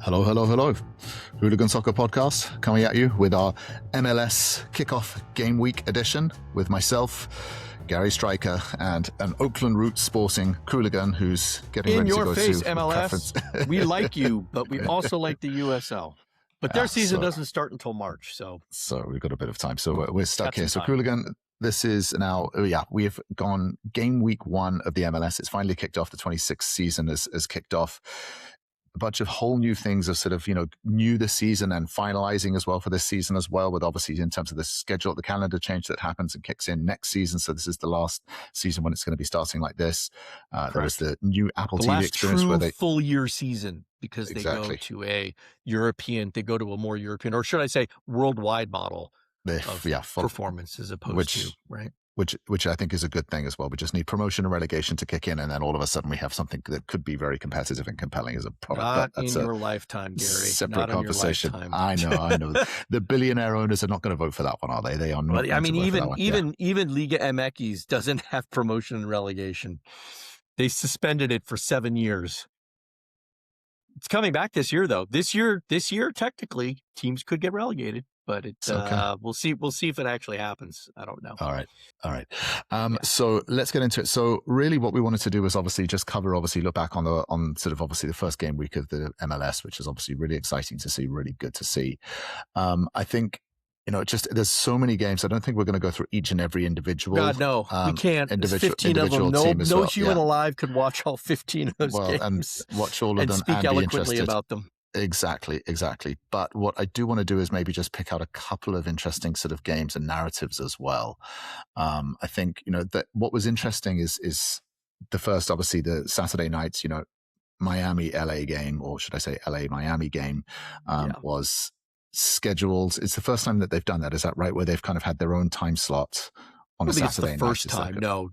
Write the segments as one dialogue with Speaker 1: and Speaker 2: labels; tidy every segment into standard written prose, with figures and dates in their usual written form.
Speaker 1: Hello, hello, hello. Hooligan Soccer podcast coming at you with our MLS kickoff game week edition with myself, Gary Stryker, and an Oakland roots sporting Qooligan who's getting ready to go
Speaker 2: in your face,
Speaker 1: to
Speaker 2: MLS. We like you, but we also like the USL. But their season
Speaker 1: so
Speaker 2: doesn't start until March, so
Speaker 1: we've got a bit of time. So we're stuck here. So
Speaker 2: time.
Speaker 1: Qooligan, this is now, we've gone game week 1 of the MLS. It's finally kicked off. The 26th season has kicked off. A bunch of whole new things are sort of, new this season and finalizing as well for this season as well, with obviously in terms of the schedule, the calendar change that happens and kicks in next season. So this is the last season when it's going to be starting like this. There was the new Apple TV experience where they
Speaker 2: full year season, because they
Speaker 1: Exactly.
Speaker 2: go to a more European, or should I say worldwide model of performance as opposed to, right?
Speaker 1: Which I think is a good thing as well. We just need promotion and relegation to kick in, and then all of a sudden we have something that could be very competitive and compelling as a product.
Speaker 2: Not in your lifetime, Gary.
Speaker 1: Separate conversation. I know. The billionaire owners are not going to vote for that one, are they? They are not.
Speaker 2: But I mean, even Liga MX doesn't have promotion and relegation. They suspended it for 7 years. It's coming back this year, though. This year, technically, teams could get relegated, but it's okay. We'll see if it actually happens. I don't know.
Speaker 1: All right. So let's get into it. So really, what we wanted to do was obviously just look back on sort of obviously the first game week of the MLS, which is obviously really exciting to see, really good to see. I think, there's so many games. I don't think we're going to go through each and every individual.
Speaker 2: God, no, we can't. There's 15 of them. No human alive could watch all 15 of those games
Speaker 1: and watch all of them
Speaker 2: speak
Speaker 1: and
Speaker 2: eloquently about them.
Speaker 1: Exactly. But what I do want to do is maybe just pick out a couple of interesting sort of games and narratives as well. I think, that what was interesting is the first, obviously, the Saturday nights, Miami-LA game, or should I say LA-Miami game, was scheduled. It's the first time that they've done that. Is that right? Where they've kind of had their own time slot on a Saturday night.
Speaker 2: First time. No.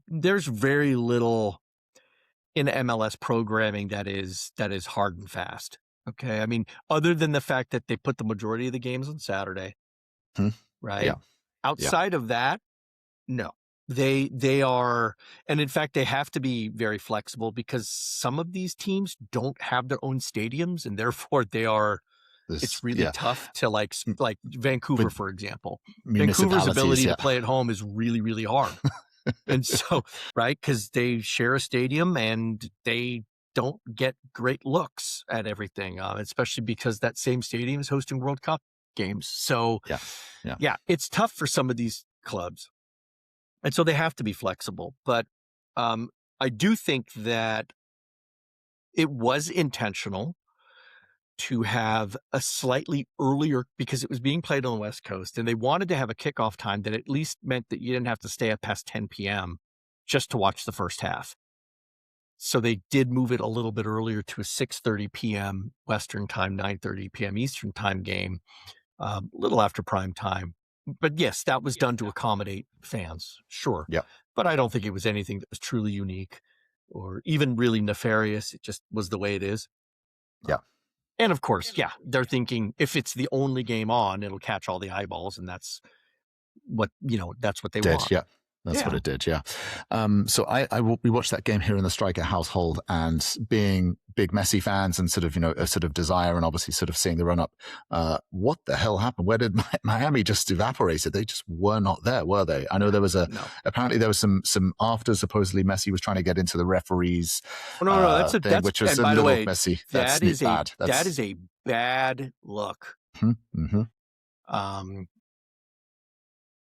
Speaker 2: There's very little in MLS programming that is hard and fast. Okay. I mean, other than the fact that they put the majority of the games on Saturday, right? Yeah. Outside of that, no. They are, and in fact, they have to be very flexible because some of these teams don't have their own stadiums, and therefore it's really tough to like Vancouver, for example. Vancouver's ability to play at home is really, really hard. And so, right, because they share a stadium and they don't get great looks at everything, especially because that same stadium is hosting World Cup games. So, yeah, it's tough for some of these clubs. And so they have to be flexible. But I do think that it was intentional to have a slightly earlier, because it was being played on the West Coast, and they wanted to have a kickoff time that at least meant that you didn't have to stay up past 10 p.m. just to watch the first half. So they did move it a little bit earlier to a 6:30 p.m. Western time, 9:30 p.m. Eastern time game, a little after prime time. But yes, that was done to accommodate fans, sure.
Speaker 1: Yeah.
Speaker 2: But I don't think it was anything that was truly unique or even really nefarious. It just was the way it is.
Speaker 1: Yeah.
Speaker 2: And of course, they're thinking if it's the only game on, it'll catch all the eyeballs, and that's what they want.
Speaker 1: Yeah. That's what it did, yeah. So we watched that game here in the Stryker household, and being big Messi fans and sort of, a sort of desire and obviously sort of seeing the run up, what the hell happened? Where did Miami just evaporated? They just were not there, were they? I know there was apparently there was some after supposedly Messi was trying to get into the referees.
Speaker 2: That's
Speaker 1: which was
Speaker 2: by the way,
Speaker 1: Messi.
Speaker 2: That is a bad look.
Speaker 1: Mm-hmm.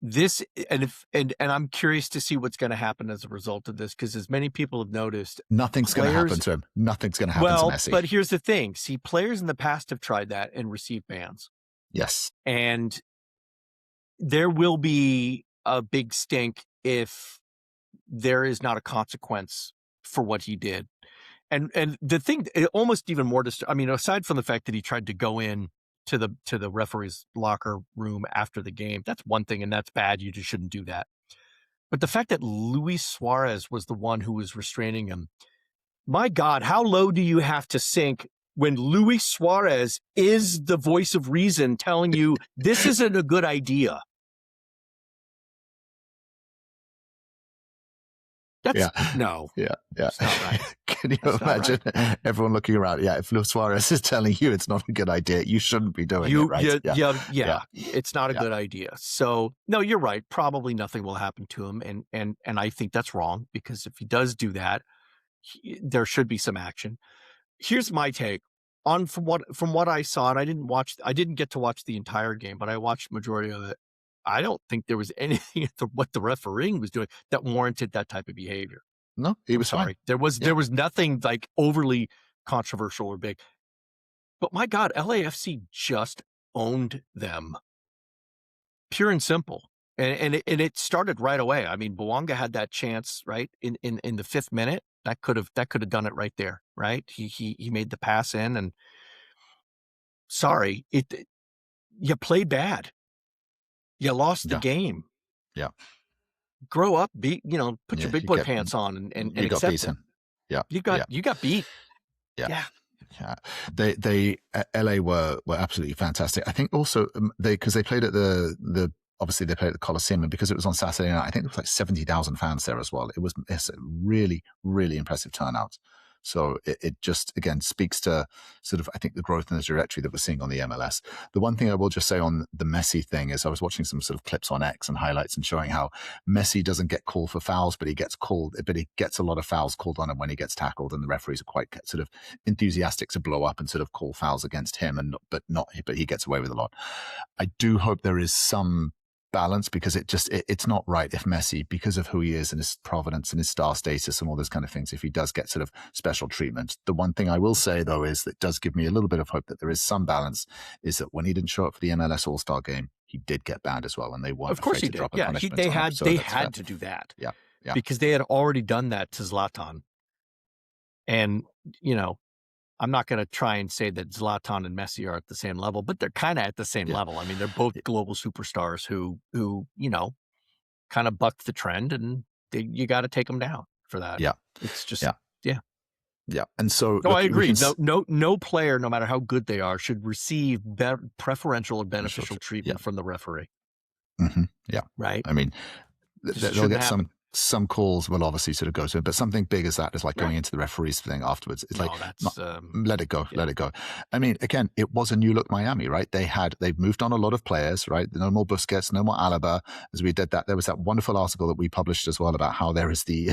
Speaker 2: This and I'm curious to see what's going to happen as a result of this, because as many people have noticed,
Speaker 1: nothing's going to happen to him. Nothing's going to happen to Messi.
Speaker 2: But here's the thing: see, players in the past have tried that and received bans.
Speaker 1: Yes,
Speaker 2: and there will be a big stink if there is not a consequence for what he did. And the thing, almost even more, aside from the fact that he tried to go in to the referee's locker room after the game, that's one thing, and that's bad. You just shouldn't do that. But the fact that Luis Suarez was the one who was restraining him, my God, how low do you have to sink when Luis Suarez is the voice of reason telling you this isn't a good idea? That's
Speaker 1: Yeah.
Speaker 2: no.
Speaker 1: Yeah.
Speaker 2: It's not right.
Speaker 1: Can you
Speaker 2: That's not
Speaker 1: imagine everyone looking around? Yeah, if Luis Suarez is telling you it's not a good idea, you shouldn't be doing it, right?
Speaker 2: Yeah. It's not a good idea. So no, you're right. Probably nothing will happen to him, and I think that's wrong, because if he does do that, there should be some action. Here's my take on from what I saw, and I didn't get to watch the entire game, but I watched majority of it. I don't think there was anything what the refereeing was doing that warranted that type of behavior.
Speaker 1: No, he
Speaker 2: I'm
Speaker 1: was fine.
Speaker 2: sorry. There was nothing like overly controversial or big. But my God, LAFC just owned them, pure and simple. And it started right away. I mean, Bouanga had that chance, right? In the 5th minute. That could have done it right there, right? He made the pass in, and sorry, you played bad. You lost the game.
Speaker 1: Yeah.
Speaker 2: Grow up, put your big boy
Speaker 1: you
Speaker 2: pants on and
Speaker 1: got
Speaker 2: accept it.
Speaker 1: beaten. Yeah.
Speaker 2: You got beat.
Speaker 1: Yeah. Yeah. They LA were absolutely fantastic. I think also because they played at the obviously they played at the Coliseum, and because it was on Saturday night, I think there was like 70,000 fans there as well. It's a really, really impressive turnout. So it just, again, speaks to sort of, I think, the growth and the trajectory that we're seeing on the MLS. The one thing I will just say on the Messi thing is I was watching some sort of clips on X and highlights and showing how Messi doesn't get called for fouls, but he gets a lot of fouls called on him when he gets tackled, and the referees are quite sort of enthusiastic to blow up and sort of call fouls against him, but he gets away with a lot. I do hope there is some balance, because it's not right if Messi, because of who he is and his provenance and his star status and all those kind of things, if he does get sort of special treatment. The one thing I will say, though, is that does give me a little bit of hope that there is some balance, is that when he didn't show up for the MLS All-Star game, he did get banned as well, and they weren't afraid to drop a punishment on him.
Speaker 2: They had to do that.
Speaker 1: Yeah.
Speaker 2: Because they had already done that to Zlatan. And, I'm not going to try and say that Zlatan and Messi are at the same level, but they're kind of at the same level. I mean, they're both global superstars who kind of bucked the trend, and you got to take them down for that.
Speaker 1: Yeah.
Speaker 2: It's just,
Speaker 1: Yeah. And so,
Speaker 2: no, I agree. No player, no matter how good they are, should receive preferential or beneficial treatment from the referee.
Speaker 1: Mm-hmm. Yeah.
Speaker 2: Right.
Speaker 1: I mean, they'll get some calls will obviously sort of go to it, but something big as that is like going into the referees thing afterwards. It's let it go, let it go. I mean, again, it was a new look Miami, right? They've moved on a lot of players, right? No more Busquets, no more Alaba. As we did that, there was that wonderful article that we published as well about how there is the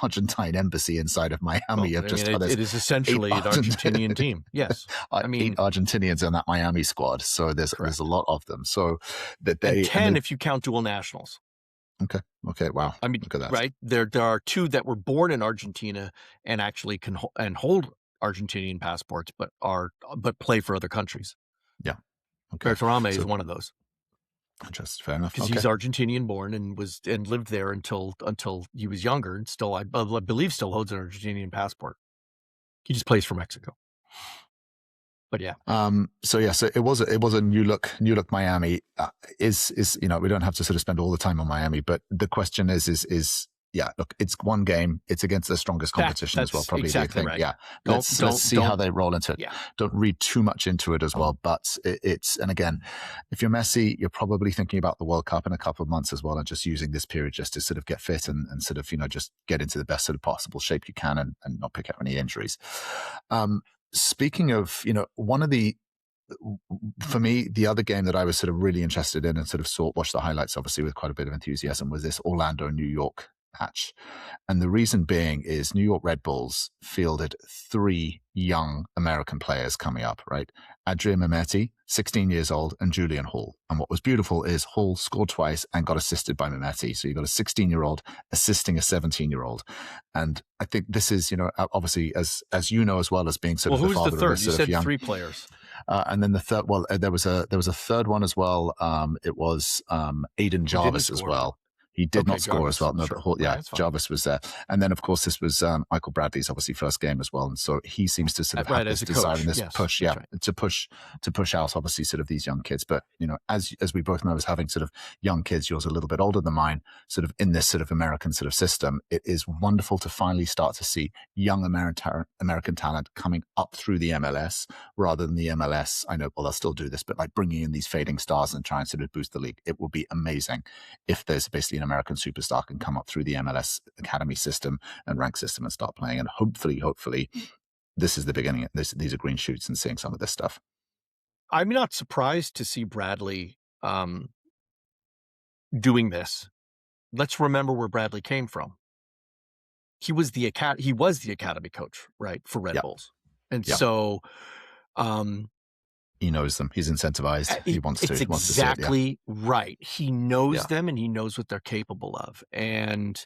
Speaker 1: Argentine embassy inside of Miami.
Speaker 2: It is essentially an Argentinian team. Yes, I mean
Speaker 1: 8 Argentinians in that Miami squad, so there's a lot of them. So that
Speaker 2: and 10 if you count dual nationals.
Speaker 1: Okay. Wow.
Speaker 2: I mean, right there are 2 that were born in Argentina and actually can hold Argentinian passports, but play for other countries.
Speaker 1: Yeah. Okay.
Speaker 2: Bertarame is one of those.
Speaker 1: Just fair enough.
Speaker 2: Because he's Argentinian born and lived there until he was younger, and still, I believe, still holds an Argentinian passport. He just plays for Mexico. But yeah.
Speaker 1: So it was a new look Miami. Is we don't have to sort of spend all the time on Miami, but the question is look, it's one game. It's against the strongest competition as well, probably.
Speaker 2: Exactly right.
Speaker 1: Yeah. Let's see how they roll into it.
Speaker 2: Yeah.
Speaker 1: Don't read too much into it as well. But and again, if you're Messi, you're probably thinking about the World Cup in a couple of months as well, and just using this period just to sort of get fit and sort of, just get into the best sort of possible shape you can and not pick up any injuries. Speaking of, for me, the other game that I was sort of really interested in and sort of watched the highlights, obviously, with quite a bit of enthusiasm, was this Orlando-New York match. And the reason being is New York Red Bulls fielded 3 young American players coming up, right? Adrian Mehmeti, 16 years old, and Julian Hall. And what was beautiful is Hall scored twice and got assisted by Mehmeti. So you got a 16-year-old assisting a 17-year-old. And I think this is, obviously, as you know, as well as being sort of the father of this sort of young.
Speaker 2: You said 3 players.
Speaker 1: And then the third, there was a third one as well. It was Aiden Jarvis as well. He did not score
Speaker 2: Jarvis,
Speaker 1: as well. No,
Speaker 2: sure.
Speaker 1: but Jarvis was there. And then, of course, this was Michael Bradley's obviously first game as well. And so he seems to sort of have this desire and this push, to push out obviously sort of these young kids. But, as we both know, as having sort of young kids, yours a little bit older than mine, sort of in this sort of American sort of system, it is wonderful to finally start to see young American talent coming up through the MLS rather than the MLS. I know, well, they'll still do this, but like bringing in these fading stars and trying to sort of boost the league. It will be amazing if there's basically an American superstar can come up through the MLS academy system and rank system and start playing. And hopefully, this is the beginning. These are green shoots and seeing some of this stuff.
Speaker 2: I'm not surprised to see Bradley doing this. Let's remember where Bradley came from. He was the academy coach, right, for Red Bulls. And so
Speaker 1: he knows them. He's incentivized. He wants to.
Speaker 2: It's exactly right. He knows them, and he knows what they're capable of. And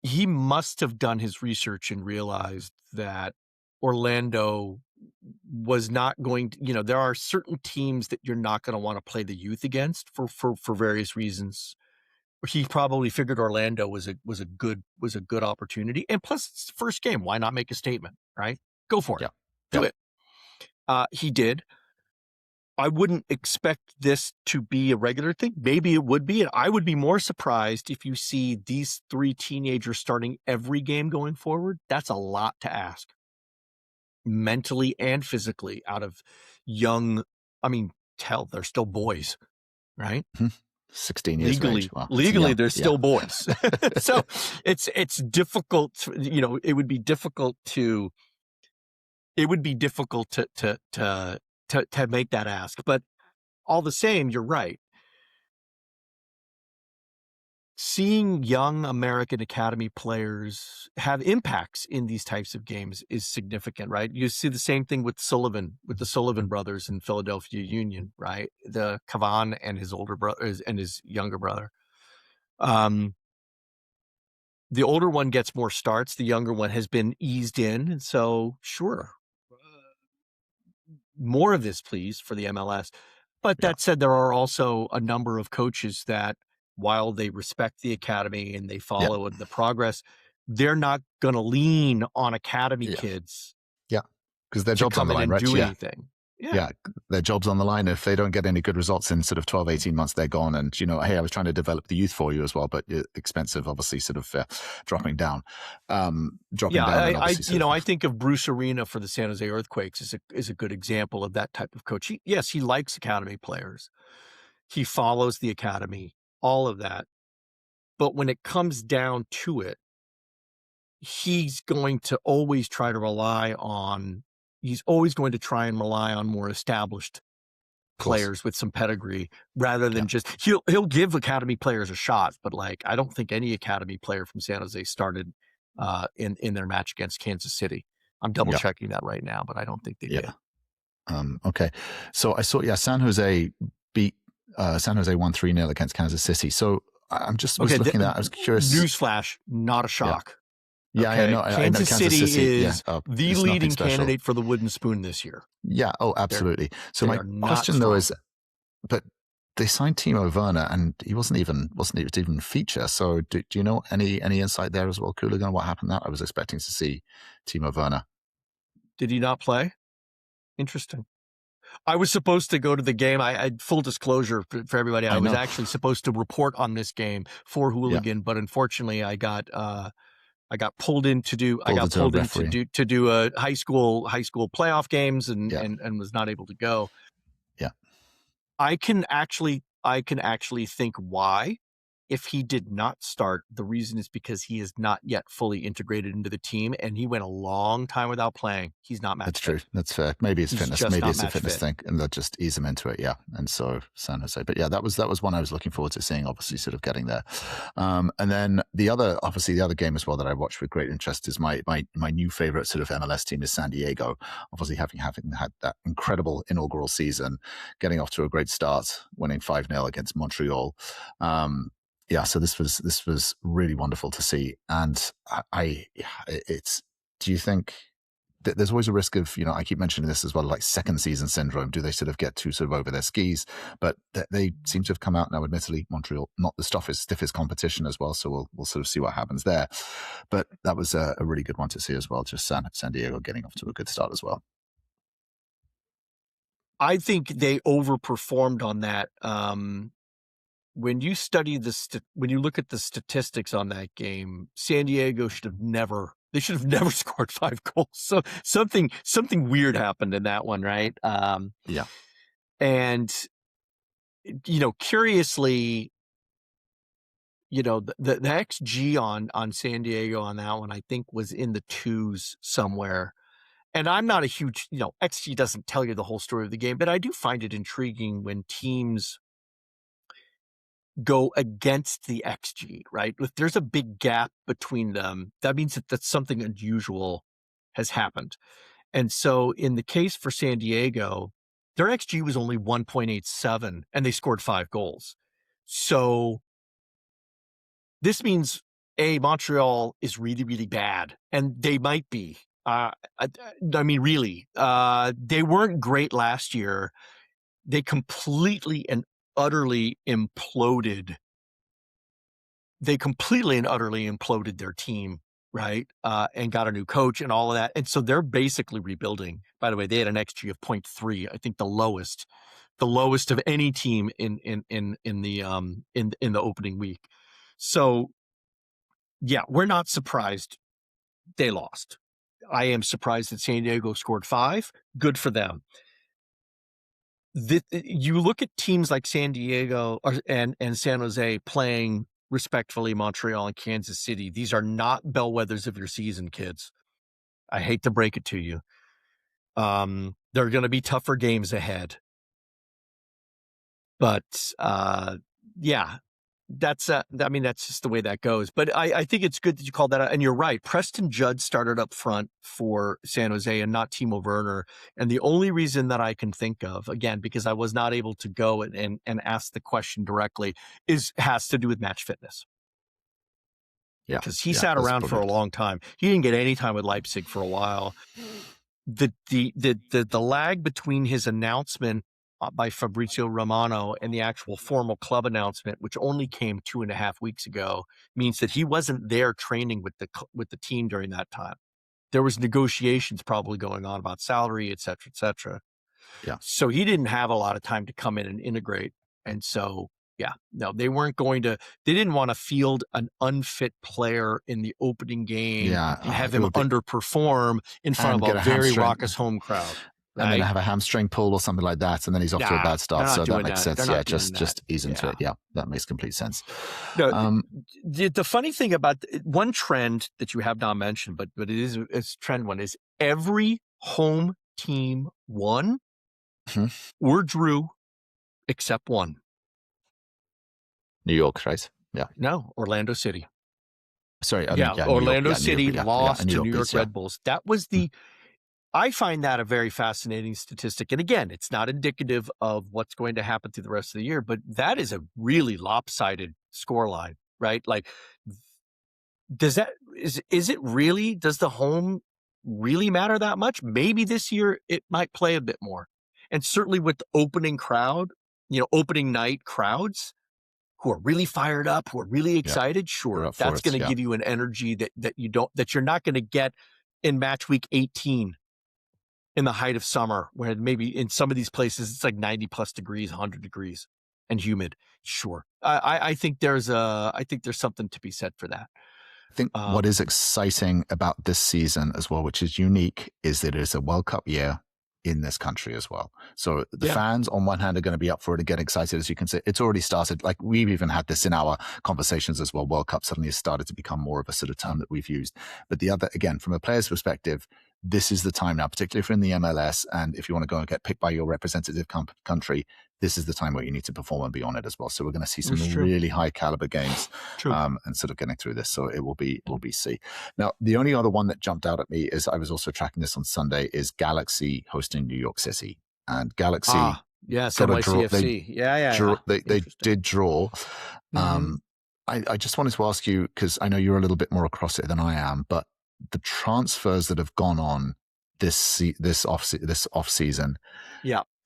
Speaker 2: he must have done his research and realized that Orlando was not going to, there are certain teams that you're not going to want to play the youth against for various reasons. He probably figured Orlando was a good opportunity. And plus it's the first game. Why not make a statement, right? Go for it. Do it. He did. I wouldn't expect this to be a regular thing. Maybe it would be. And I would be more surprised if you see these 3 teenagers starting every game going forward. That's a lot to ask. Mentally and physically out of young, they're still boys, right?
Speaker 1: 16 years
Speaker 2: legally,
Speaker 1: of age. Wow.
Speaker 2: Legally, they're still boys. So it's difficult. It would be difficult to make that ask. But all the same, you're right. Seeing young American Academy players have impacts in these types of games is significant, right? You see the same thing with the Sullivan brothers in Philadelphia Union, right? The Cavan and his older brother and his younger brother. The older one gets more starts. The younger one has been eased in. And so, sure, more of this, please, for the MLS. But that said, there are also a number of coaches that, while they respect the academy and they follow the progress, they're not going to lean on academy kids.
Speaker 1: Yeah, because their job's on the line, right?
Speaker 2: Do anything.
Speaker 1: Yeah, their job's on the line. If they don't get any good results in sort of 12, 18 months, they're gone. And, hey, I was trying to develop the youth for you as well, but expensive, obviously, sort of dropping down.
Speaker 2: I think of Bruce Arena for the San Jose Earthquakes is a good example of that type of coach. He likes academy players. He follows the academy, all of that. But when it comes down to it, he's going to always try to rely on more established players with some pedigree rather than just he'll give academy players a shot. But I don't think any academy player from San Jose started in their match against Kansas City. I'm double checking that right now, but I don't think they did.
Speaker 1: Okay. So I saw, San Jose beat San Jose won 3-0 against Kansas City. So I'm just looking at that. I was curious.
Speaker 2: Newsflash, not a shock.
Speaker 1: Yeah,
Speaker 2: okay.
Speaker 1: I know.
Speaker 2: Kansas City is the leading candidate for the Wooden Spoon this year.
Speaker 1: Yeah. Oh, absolutely. So my question though is, but they signed Timo Werner, and he wasn't even feature. So do you know any insight there as well, Qooligan? What happened there? I was expecting to see Timo Werner.
Speaker 2: Did he not play? Interesting. I was supposed to go to the game. I full disclosure for everybody. I was actually supposed to report on this game for Hooligan, but unfortunately, I got pulled in to do a high school playoff games and was not able to go.
Speaker 1: Yeah.
Speaker 2: I can actually think why. If he did not start, the reason is because he is not yet fully integrated into the team, and he went a long time without playing. He's not match fit.
Speaker 1: That's true. That's fair. Maybe it's fitness. Maybe it's a fitness thing, and they'll just ease him into it. Yeah. And so San Jose, but that was one I was looking forward to seeing. Obviously, sort of getting there. And then the other game as well that I watched with great interest is my new favorite sort of MLS team is San Diego. Obviously, having had that incredible inaugural season, getting off to a great start, winning 5-0 against Montreal. So this was really wonderful to see, and do you think that there's always a risk of, I keep mentioning this as well, like second season syndrome? Do they sort of get too sort of over their skis? But they seem to have come out now. Admittedly, Montreal not the stiffest competition as well, so we'll sort of see what happens there. But that was a really good one to see as well. Just San Diego getting off to a good start as well.
Speaker 2: I think they overperformed on that. When you study when you look at the statistics on that game, San Diego should have never scored 5 goals. So something weird happened in that one, right? And curiously, the XG on San Diego on that one, I think, was in the 2s somewhere. And I'm not a huge, XG doesn't tell you the whole story of the game, but I do find it intriguing when teams go against the XG, right? If there's a big gap between them, that means that something unusual has happened. And so in the case for San Diego, their XG was only 1.87 and they scored 5 goals. So this means Montreal is really, really bad, and they might be. I mean, really, they weren't great last year. They completely and utterly imploded. They completely and utterly imploded their team, right? And got a new coach and all of that. And so they're basically rebuilding. By the way, they had an XG of 0.3, I think the lowest of any team in the opening week. So yeah, we're not surprised they lost. I am surprised that San Diego scored 5. Good for them. You look at teams like San Diego and San Jose playing respectfully Montreal and Kansas City. These are not bellwethers of your season, kids. I hate to break it to you. There are going to be tougher games ahead. But yeah, that's just the way that goes. But I think it's good that you called that out. And you're right. Preston Judd started up front for San Jose and not Timo Werner. And the only reason that I can think of, again, because I was not able to go and ask the question directly, has to do with match fitness.
Speaker 1: Yeah.
Speaker 2: Because he sat around for a long time. He didn't get any time with Leipzig for a while. The lag between his announcement by Fabrizio Romano and the actual formal club announcement, which only came 2.5 weeks ago, means that he wasn't there training with the team during that time. There was negotiations probably going on about salary, et cetera, et cetera.
Speaker 1: Yeah.
Speaker 2: So he didn't have a lot of time to come in and integrate. And so, yeah, no, they didn't want to field an unfit player in the opening game and have him underperform in front of a very raucous home crowd.
Speaker 1: And then have a hamstring pull or something like that, and then he's off to a bad start. So that makes sense. Yeah, just ease into it. Yeah, that makes complete sense.
Speaker 2: No, the funny thing about one trend that you have not mentioned, but it's trend one, is every home team won or drew except one.
Speaker 1: New York, right? Yeah.
Speaker 2: No, Orlando City.
Speaker 1: Sorry.
Speaker 2: Orlando City lost to New York Red Bulls. That was I find that a very fascinating statistic. And again, it's not indicative of what's going to happen through the rest of the year, but that is a really lopsided scoreline, right? Like, does the home really matter that much? Maybe this year it might play a bit more. And certainly with the opening night crowds who are really fired up, who are really excited, sure, that's going to give you an energy that you're not going to get in match week 18. In the height of summer, where maybe in some of these places it's like 90 plus degrees, 100 degrees, and humid. Sure, I think there's something to be said for that.
Speaker 1: I think what is exciting about this season as well, which is unique, is that it is a World Cup year in this country as well. So the fans on one hand are going to be up for it and get excited. As you can see, it's already started. Like, we've even had this in our conversations as well. World Cup suddenly has started to become more of a sort of term that we've used. But the other, again, from a player's perspective, this is the time now, particularly if you're in the MLS, and if you want to go and get picked by your representative country, this is the time where you need to perform and be on it as well. So we're going to see some really high caliber games and sort of getting through this. So it will be see. Now, the only other one that jumped out at me is, I was also tracking this on Sunday, is Galaxy hosting New York City. And Galaxy
Speaker 2: NYCFC.
Speaker 1: They did draw. I just wanted to ask you, because I know you're a little bit more across it than I am, but the transfers that have gone on this off season,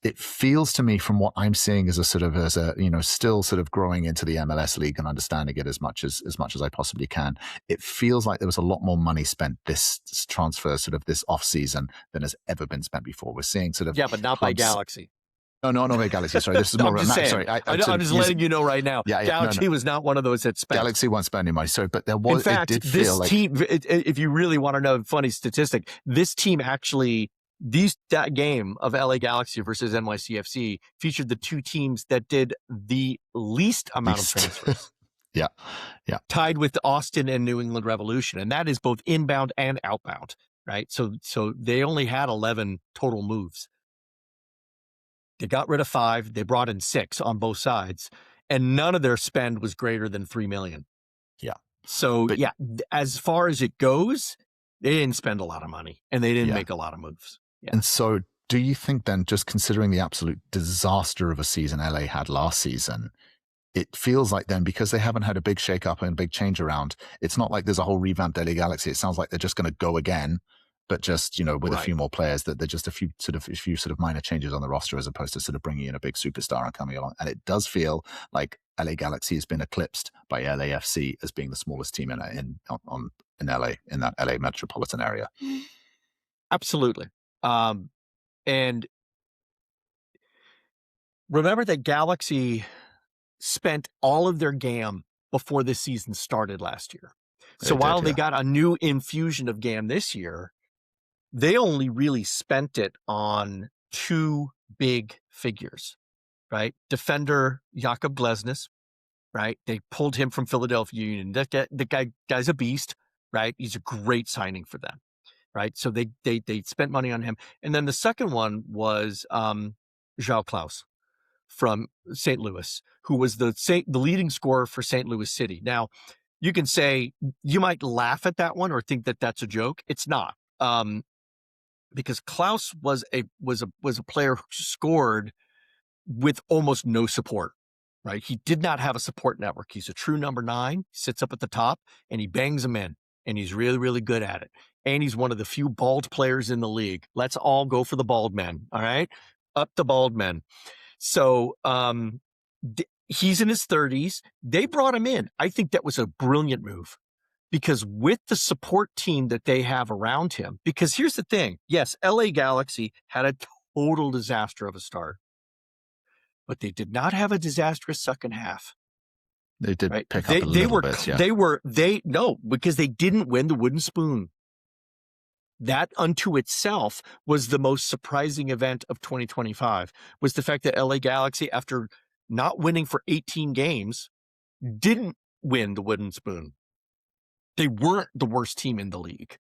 Speaker 1: it feels to me, from what I'm seeing, as a still sort of growing into the MLS league and understanding it as much as I possibly can, it feels like there was a lot more money spent this transfer sort of this off season than has ever been spent before. We're seeing sort of
Speaker 2: but not by Galaxy.
Speaker 1: No, not by Galaxy. Sorry, this is more.
Speaker 2: I'm just letting you know right now. Galaxy was not one of those that spent.
Speaker 1: Galaxy won't spend any money. Sorry, but there was.
Speaker 2: In fact,
Speaker 1: it did feel like
Speaker 2: team. If you really want to know a funny statistic, this team actually, that game of LA Galaxy versus NYCFC featured the two teams that did the least amount of transfers.
Speaker 1: Yeah. Yeah.
Speaker 2: Tied with the Austin and New England Revolution. And that is both inbound and outbound, right? So they only had 11 total moves. They got rid of 5. They brought in 6 on both sides, and none of their spend was greater than $3 million.
Speaker 1: Yeah.
Speaker 2: So
Speaker 1: but,
Speaker 2: as far as it goes, they didn't spend a lot of money and they didn't make a lot of moves. Yeah.
Speaker 1: And so do you think then, just considering the absolute disaster of a season LA had last season, it feels like then, because they haven't had a big shake-up and a big change around, it's not like there's a whole revamped LA Galaxy. It sounds like they're just going to go again, but just, with a few more players, that they're just a few sort of minor changes on the roster, as opposed to sort of bringing in a big superstar and coming along. And it does feel like LA Galaxy has been eclipsed by LAFC as being the smallest team in LA, in that LA metropolitan area.
Speaker 2: Absolutely. And remember that Galaxy spent all of their GAM before this season started last year. So while they got a new infusion of GAM this year, they only really spent it on 2 big figures, right? Defender Jakob Glesnes, right? They pulled him from Philadelphia Union. The guy's a beast, right? He's a great signing for them, right? So they spent money on him. And then the second one was João Klaus from St. Louis, who was the leading scorer for St. Louis City. Now, you can say, you might laugh at that one or think that that's a joke. It's not. Because Klaus was a player who scored with almost no support, right? He did not have a support network. He's a true number 9, he sits up at the top, and he bangs them in, and he's really, really good at it. And he's one of the few bald players in the league. Let's all go for the bald men, all right? Up the bald men. So he's in his 30s. They brought him in. I think that was a brilliant move. Because with the support team that they have around him, because here's the thing. Yes, LA Galaxy had a total disaster of a start, but they did not have a disastrous second half.
Speaker 1: They did pick up a little bit, yeah.
Speaker 2: No, because they didn't win the wooden spoon. That unto itself was the most surprising event of 2025, was the fact that LA Galaxy, after not winning for 18 games, didn't win the wooden spoon. They weren't the worst team in the league.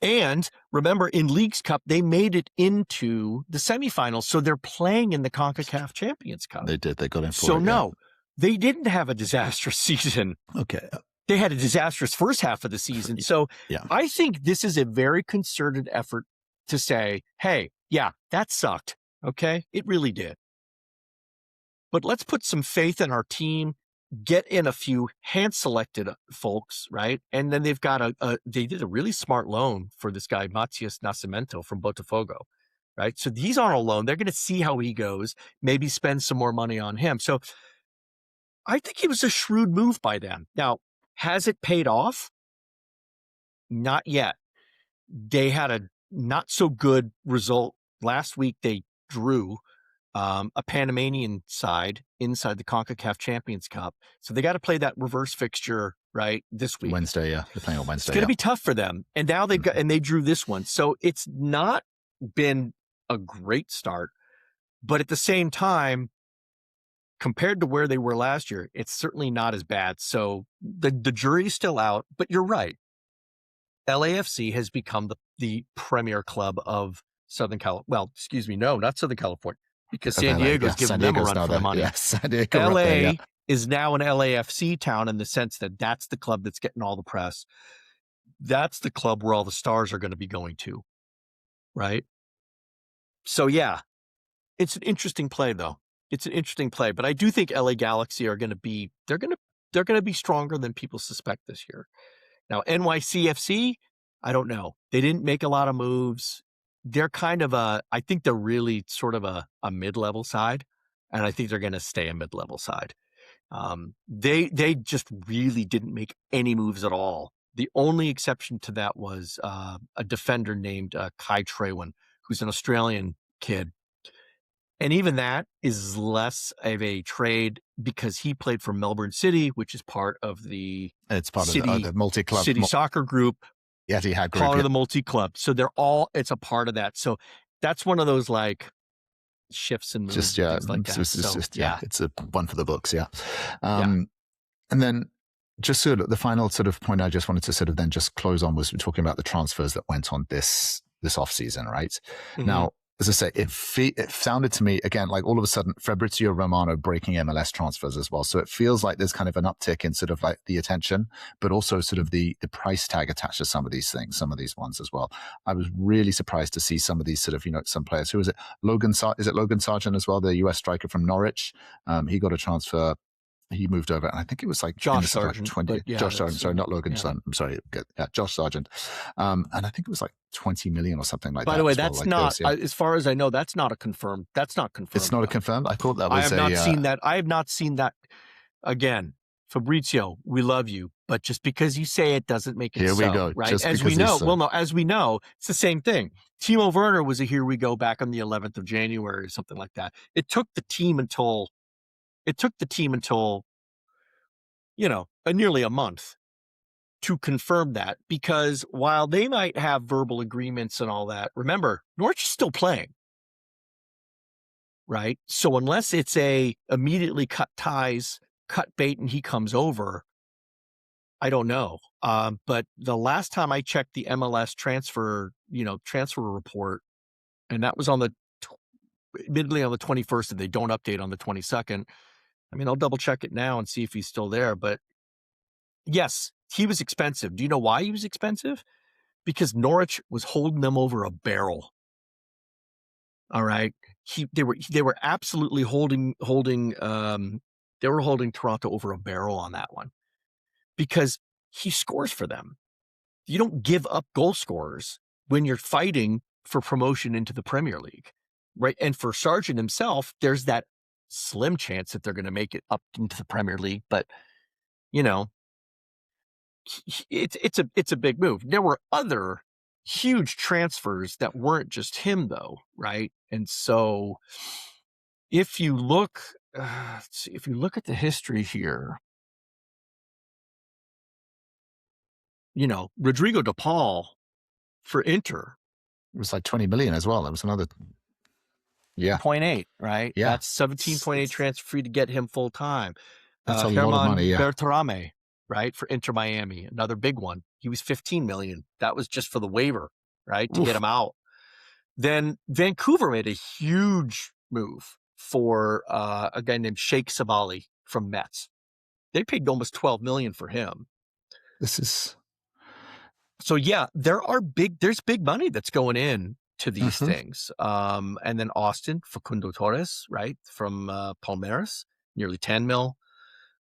Speaker 2: And remember, in Leagues Cup, they made it into the semifinals. So they're playing in the CONCACAF Champions Cup.
Speaker 1: They did. They got in for
Speaker 2: So
Speaker 1: it,
Speaker 2: no, they didn't have a disastrous season.
Speaker 1: Okay.
Speaker 2: They had a disastrous first half of the season. So I think this is a very concerted effort to say, hey, yeah, that sucked. Okay. It really did. But let's put some faith in our team. Get in a few hand-selected folks, right? And then they've got they did a really smart loan for this guy, Matias Nascimento from Botafogo, right? So he's on a loan. They're going to see how he goes, maybe spend some more money on him. So I think it was a shrewd move by them. Now, has it paid off? Not yet. They had a not so good result. Last week, they drew a Panamanian side inside the CONCACAF Champions Cup. So they got to play that reverse fixture, right, this week.
Speaker 1: Wednesday, yeah. They're playing on Wednesday.
Speaker 2: It's going to be tough for them. And now they drew this one. So it's not been a great start. But at the same time, compared to where they were last year, it's certainly not as bad. So the jury's still out. But you're right. LAFC has become the premier club of Southern California. Well, excuse me, no, not Southern California. Because San Diego's giving them a run for the money.
Speaker 1: Yeah, San Diego
Speaker 2: LA is now an LAFC town in the sense that that's the club that's getting all the press. That's the club where all the stars are going to be going to, right? So yeah, it's an interesting play though. It's an interesting play, but I do think LA Galaxy are going to be they're going to be stronger than people suspect this year. Now NYCFC, I don't know. They didn't make a lot of moves. They're kind of I think they're really sort of a mid-level side, and I think they're going to stay a mid-level side. They just really didn't make any moves at all. The only exception to that was a defender named Kai Trewin, who's an Australian kid. And even that is less of a trade because he played for Melbourne City, which is part of the
Speaker 1: the multi-club
Speaker 2: City Soccer Group.
Speaker 1: Etihad Group.
Speaker 2: Part of the multi-club. So it's a part of that. So that's one of those like shifts and moves, things like that.
Speaker 1: It's a one for the books, yeah. And then just sort of the final sort of point I just wanted to sort of then just close on was we're talking about the transfers that went on this off season, right?
Speaker 2: Mhm.
Speaker 1: Now, as I say, it sounded to me again like all of a sudden Fabrizio Romano breaking MLS transfers as well. So it feels like there's kind of an uptick in sort of like the attention, but also sort of the price tag attached to some of these things, some of these ones as well. I was really surprised to see some of these sort of, you know, some players. Who is it? Is it Logan Sargent as well, the US striker from Norwich? He got a transfer. He moved over, and I think it was like
Speaker 2: Josh Sargent.
Speaker 1: Like 20.
Speaker 2: Yeah,
Speaker 1: Josh Sargent, sorry, not Logan.
Speaker 2: Yeah.
Speaker 1: I'm sorry, yeah, Josh Sargent. And I think it was like 20 million or something like that.
Speaker 2: By the way,
Speaker 1: well,
Speaker 2: that's
Speaker 1: like
Speaker 2: not,
Speaker 1: those, yeah.
Speaker 2: as far as I know, that's not confirmed. It's not
Speaker 1: a confirmed. I thought that was.
Speaker 2: I have not seen that. I have not seen that. Again, Fabrizio, we love you, but just because you say it doesn't make it
Speaker 1: Here
Speaker 2: so,
Speaker 1: we go.
Speaker 2: right?
Speaker 1: Just
Speaker 2: as
Speaker 1: because
Speaker 2: we know, as we know, it's the same thing. Timo Werner was a here we go back on the 11th of January or something like that. It took the team until, you know, nearly a month to confirm that, because while they might have verbal agreements and all that, remember, Norwich is still playing, right? So unless it's a immediately cut ties, cut bait, and he comes over, I don't know. But the last time I checked the MLS transfer report, and that was on the admittedly on the 21st, and they don't update on the 22nd. I mean, I'll double check it now and see if he's still there. But yes, he was expensive. Do you know why he was expensive? Because Norwich was holding them over a barrel. All right. They were absolutely holding Toronto over a barrel on that one, because he scores for them. You don't give up goal scorers when you're fighting for promotion into the Premier League, right? And for Sargent himself, there's that slim chance that they're going to make it up into the Premier League, but you know, it's a big move. There were other huge transfers that weren't just him, though, right? And so, if you look at the history here, you know, Rodrigo De Paul for Inter,
Speaker 1: it was like 20 million as well. It was another. Yeah.
Speaker 2: 0.8, right?
Speaker 1: Yeah.
Speaker 2: That's 17.8 transfer fee to get him full time.
Speaker 1: That's a lot of money. Yeah.
Speaker 2: Berterame, right, for Inter Miami, another big one. He was 15 million. That was just for the waiver, right, to get him out. Then Vancouver made a huge move for a guy named Sheikh Sabali from Mets. They paid almost 12 million for him. So yeah, there's big money that's going in to these things. And then Austin, Facundo Torres, right, from Palmeiras, nearly 10 mil.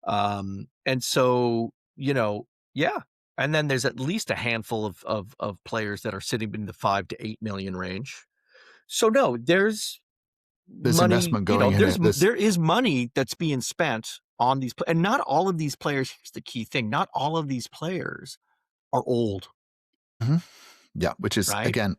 Speaker 2: And so, you know, yeah. And then there's at least a handful of players that are sitting in the 5 to 8 million range. So no, there's money,
Speaker 1: investment going in.
Speaker 2: There is money that's being spent on these, and not all of these players. Here's the key thing: not all of these players are old.
Speaker 1: Yeah, which is
Speaker 2: right?
Speaker 1: Again,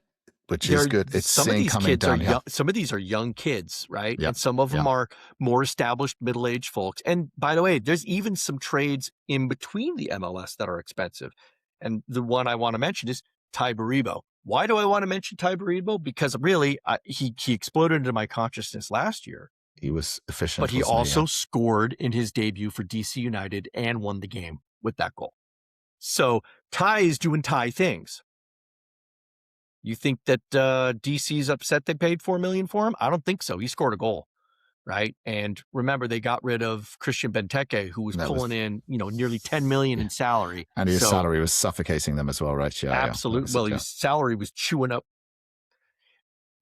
Speaker 1: which is good. It's
Speaker 2: some of these
Speaker 1: coming
Speaker 2: kids
Speaker 1: down.
Speaker 2: are young, some of these are young kids, right?
Speaker 1: Yeah.
Speaker 2: And some of them are more established middle-aged folks. And by the way, there's even some trades in between the MLS that are expensive. And the one I want to mention is Ty Baribo. Why do I want to mention Ty Baribo? Because really, he exploded into my consciousness last year.
Speaker 1: He was efficient.
Speaker 2: But he also scored in his debut for DC United and won the game with that goal. So Ty is doing Ty things. You think that DC's upset they paid $4 million for him? I don't think so. He scored a goal, right? And remember, they got rid of Christian Benteke, who was pulling in, nearly $10 million in salary.
Speaker 1: And his salary was suffocating them as well, right? Yeah,
Speaker 2: absolutely. Well, his salary was chewing up.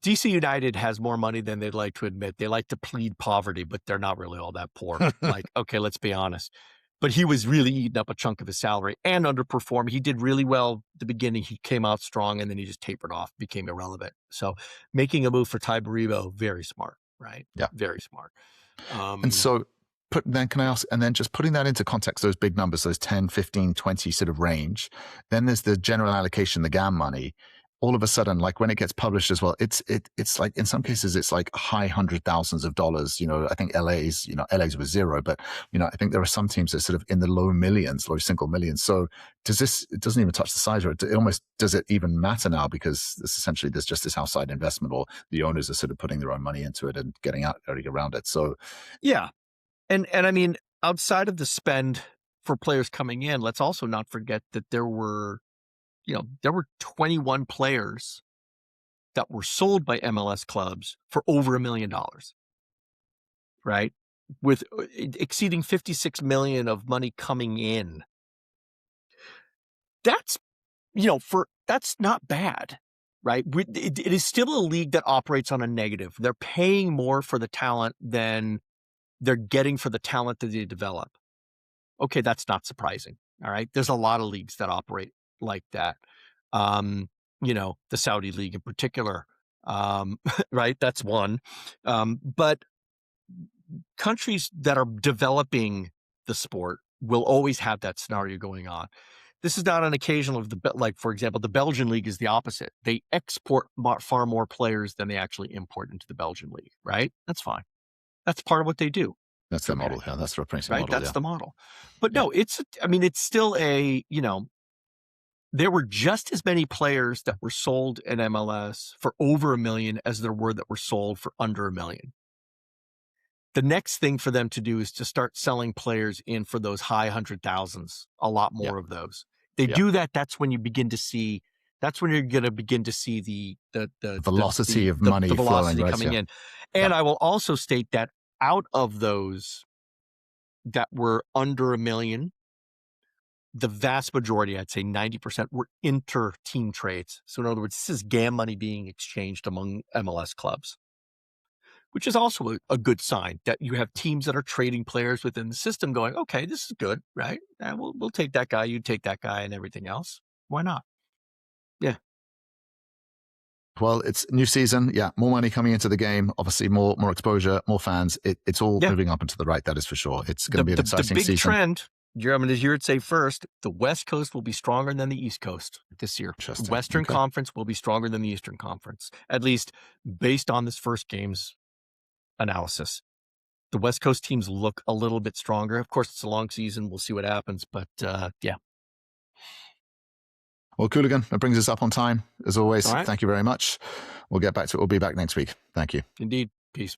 Speaker 2: DC United has more money than they'd like to admit. They like to plead poverty, but they're not really all that poor. Like, okay, let's be honest. But he was really eating up a chunk of his salary and underperformed. He did really well at the beginning. He came out strong, and then he just tapered off, became irrelevant. So making a move for Ty Baribo, very smart, right?
Speaker 1: Yeah.
Speaker 2: Very smart.
Speaker 1: And so then can I ask, and then just putting that into context, those big numbers, those 10, 15, 20 sort of range, then there's the general allocation, the GAM money. All of a sudden, like when it gets published as well, it's like in some cases it's like high $100,000s of dollars. I think LA's was zero, but I think there are some teams that are sort of in the low single millions. So it doesn't even touch the size, or does it even matter now? Because there's just this outside investment, or the owners are sort of putting their own money into it and getting around it. So
Speaker 2: yeah, and I mean, outside of the spend for players coming in, let's also not forget that there were 21 players that were sold by MLS clubs for over $1 million, right? With exceeding 56 million of money coming in. That's, that's not bad, right? It is still a league that operates on a negative. They're paying more for the talent than they're getting for the talent that they develop. Okay, that's not surprising. All right. There's a lot of leagues that operate like that. The Saudi league in particular, right? That's one. But countries that are developing the sport will always have that scenario going on. This is not an occasion of for example, the Belgian league is the opposite. They export far more players than they actually import into the Belgian league, right? That's fine. That's part of what they do.
Speaker 1: That's the model. Yeah, that's the replacing
Speaker 2: right?
Speaker 1: model.
Speaker 2: That's the model. But no, it's still there were just as many players that were sold in MLS for over $1 million as there were that were sold for under $1 million. The next thing for them to do is to start selling players in for those high 100,000s, a lot more of those. They do that. That's when you begin to see. That's when you're going to begin to see the
Speaker 1: velocity of money
Speaker 2: velocity
Speaker 1: flowing,
Speaker 2: coming in. And I will also state that out of those that were under $1 million, the vast majority, I'd say 90%, were inter-team trades. So in other words, this is GAM money being exchanged among MLS clubs, which is also a good sign that you have teams that are trading players within the system going, okay, this is good, right? And we'll take that guy, you take that guy, and everything else. Why not? Yeah.
Speaker 1: Well, it's new season. Yeah, more money coming into the game. Obviously, more exposure, more fans. It's all moving up and to the right. That is for sure. It's going to be an exciting season.
Speaker 2: The big trend, I'm going to hear it say first, the West Coast will be stronger than the East Coast this year. The Western Conference will be stronger than the Eastern Conference, at least based on this first game's analysis. The West Coast teams look a little bit stronger. Of course, it's a long season. We'll see what happens, but yeah.
Speaker 1: Well, Qooligan, that brings us up on time. As always,
Speaker 2: right.
Speaker 1: Thank you very much. We'll get back to it. We'll be back next week. Thank you.
Speaker 2: Indeed. Peace.